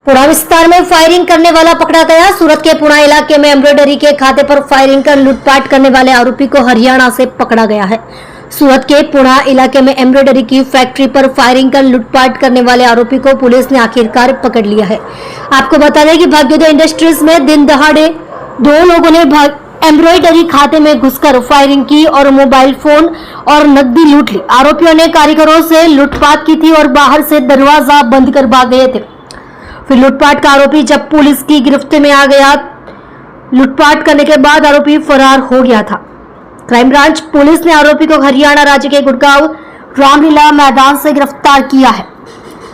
पुणा विस्तार में फायरिंग करने वाला पकड़ा गया। सूरत के पुणा इलाके में एम्ब्रॉयडरी के खाते पर फायरिंग कर लूटपाट करने वाले आरोपी को हरियाणा से पकड़ा गया है। सूरत के पुणा इलाके में एम्ब्रॉयडरी की फैक्ट्री पर फायरिंग कर लूटपाट करने वाले आरोपी को पुलिस ने आखिरकार पकड़ लिया है। आपको बता दें कि भाग्योदय इंडस्ट्रीज में दिन दहाड़े दो लोगों ने एम्ब्रॉयडरी खाते में घुसकर फायरिंग की और मोबाइल फोन और नकदी लूट ली। आरोपियों ने कारीगरों से लूटपाट की थी और बाहर से दरवाजा बंद कर भाग गए थे। फिर लूटपाट का आरोपी जब पुलिस की गिरफ्त में आ गया, लूटपाट करने के बाद आरोपी फरार हो गया था। क्राइम ब्रांच पुलिस ने आरोपी को हरियाणा राज्य के गुड़गांव रामलीला मैदान से गिरफ्तार किया है।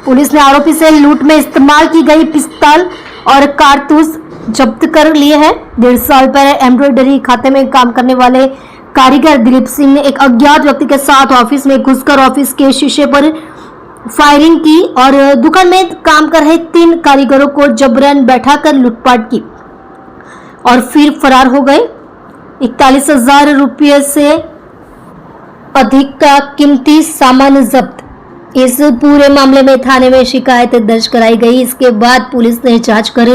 पुलिस ने आरोपी से लूट में इस्तेमाल की गई पिस्तौल और कारतूस जब्त कर लिए हैं। 1.5 साल पहले एम्ब्रॉयडरी खाते में काम करने वाले कारीगर दिलीप सिंह ने एक अज्ञात व्यक्ति के साथ ऑफिस में घुसकर ऑफिस के शीशे पर फायरिंग की और दुकान में काम कर रहे 3 कारीगरों को जबरन बैठाकर लूटपाट की और फिर फरार हो गए। 41,000 रुपये से अधिक का कीमती सामान जब्त। इस पूरे मामले में थाने में शिकायत दर्ज कराई गई। इसके बाद पुलिस ने जांच कर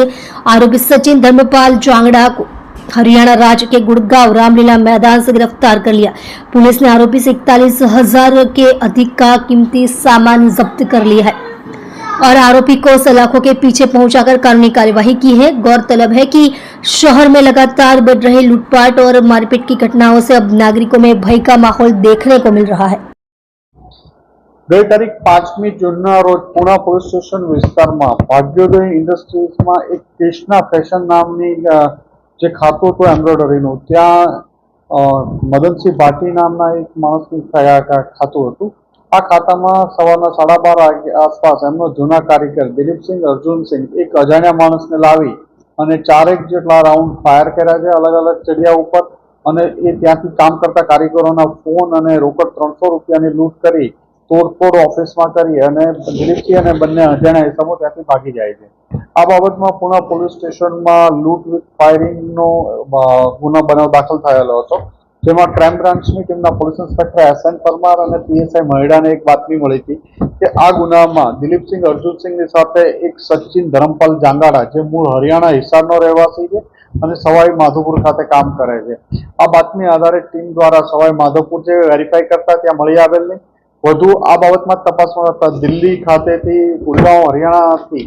आरोपी सचिन धर्मपाल जांगड़ा को हरियाणा राज्य के गुड़गांव रामलीला मैदान से गिरफ्तार कर लिया। पुलिस ने आरोपी से 41,000 के अधिक का कीमती सामान जब्त कर लिया है और आरोपी को सलाखों के पीछे पहुंचाकर कानूनी कार्यवाही की है। गौरतलब है कि शहर में लगातार बढ़ रहे लूटपाट और मारपीट की घटनाओं से अब नागरिकों में भय का माहौल देखने को मिल रहा है। गई तारीख 5મી જૂનના રોજ પુણા પોલીસ સ્ટેશન વિસ્તારમાં ભાગ્યોદય ઇન્ડસ્ટ્રીઝમાં એક કૃષ્ણા ફેશન નામની જે ખાતું હતું એમ્બ્રોઇડરીનું, ત્યાં મદનસિંહ ભાટી નામના એક માણસનું ખાતું હતું। આ ખાતામાં સવારના 12:30 આસપાસ એમનો જૂના કારીગર દિલીપસિંહ અર્જુનસિંહ એક અજાણ્યા માણસને લાવી અને 4 જેટલા રાઉન્ડ ફાયર કર્યા છે અલગ અલગ જગ્યા ઉપર અને એ ત્યાંથી કામ કરતા કારીગરોના ફોન અને રોકડ 300 રૂપિયાની લૂંટ કરી તોડફોડ ઓફિસમાં કરી અને દિલીપસિંહ અને બંને અજાણ્યા ઇસમો ત્યાંથી ભાગી જાય છે। આ બાબતમાં પુણા પોલીસ સ્ટેશનમાં લૂંટ વિથ ફાયરિંગનો ગુનો બનાવ દાખલ થયેલો હતો, જેમાં ક્રાઇમ બ્રાન્ચની ટીમના પોલીસ ઇન્સ્પેક્ટર SN પરમાર અને PSI મહિડાને એક બાતમી મળી હતી કે આ ગુનામાં દિલીપસિંહ અર્જુનસિંહની સાથે એક સચિન ધરમપાલ જાંગાડા જે મૂળ હરિયાણા હિસારનો રહેવાસી છે અને સવાઈ માધોપુર ખાતે કામ કરે છે। આ બાતમી આધારે ટીમ દ્વારા સવાઈ માધોપુર જે વેરીફાઈ કરતા ત્યાં મળી આવેલ વધુ આ બાબતમાં તપાસમાં હતા દિલ્હી ખાતેથી ગુડગાંવ હરિયાણાથી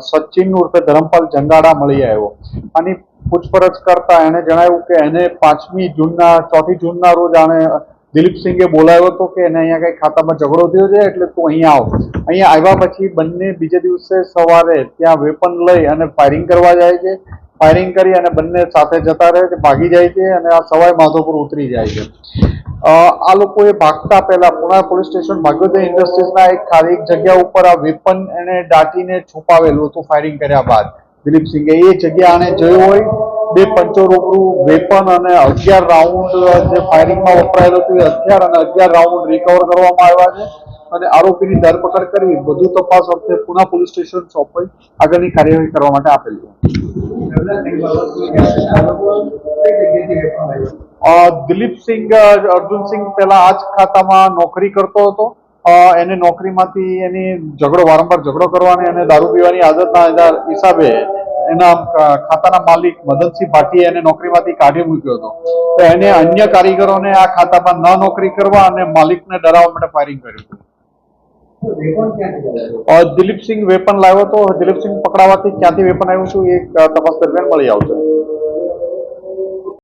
સચિન ઉર્ફે ધરમપાલ જંગાડા મળી આવ્યો। આની પૂછપરછ કરતા એણે જણાવ્યું કે એને 4મી જૂનના રોજ આણે દિલીપસિંહે બોલાવ્યો હતો કે એને અહીંયા કંઈ ખાતામાં ઝઘડો થયો છે એટલે તું અહીંયા આવ। અહીંયા આવ્યા પછી બંને બીજે દિવસે સવારે ત્યાં વેપન લઈ અને ફાયરિંગ કરવા જાય છે। ફાયરિંગ કરી અને બંને સાથે જતા રહે છે, ભાગી જાય છે અને આ સવાઈ માધોપુર ઉતરી જાય છે। આ લોકોએ ભાગતા પહેલા પુણા પોલીસ સ્ટેશન ભાગ્યોદય ઇન્ડસ્ટ્રીઝના એક ખાલી જગ્યા ઉપર આ વેપન એને દાટીને છુપાવેલું હતું ફાયરિંગ કર્યા બાદ દિલીપસિંહે। એ જગ્યા આણે જોયું હોય 2 પંચો રૂબરૂ વેપન અને 11 રાઉન્ડ જે ફાયરિંગમાં વપરાયેલું હતું એ હથિયાર અને 11 રાઉન્ડ રિકવર કરવામાં આવ્યા છે અને આરોપીની ધરપકડ કરી વધુ તપાસ અર્થે પુણા પોલીસ સ્ટેશન સોંપી આગળની કાર્યવાહી કરવા માટે આપેલ છે। દિલીપસિંહ અર્જુનસિંહ પહેલા આ જ ખાતામાં નોકરી કરતો હતો। એને નોકરીમાંથી એની વારંવાર ઝઘડો કરવાની અને દારૂ પીવાની આદતના હિસાબે એના ખાતાના માલિક મદનસિંહ ભાટીએ એને નોકરીમાંથી કાઢી મૂક્યો હતો। તો એને અન્ય કારીગરોને આ ખાતામાં ન નોકરી કરવા અને માલિકને ડરાવવા માટે ફાયરિંગ કર્યું હતું। દિલીપસિંહ વેપન લાવ્યો હતો। દિલીપસિંહ પકડાવાથી ક્યાંથી વેપન આવ્યું હતું એ તપાસ દરમિયાન મળી આવશે।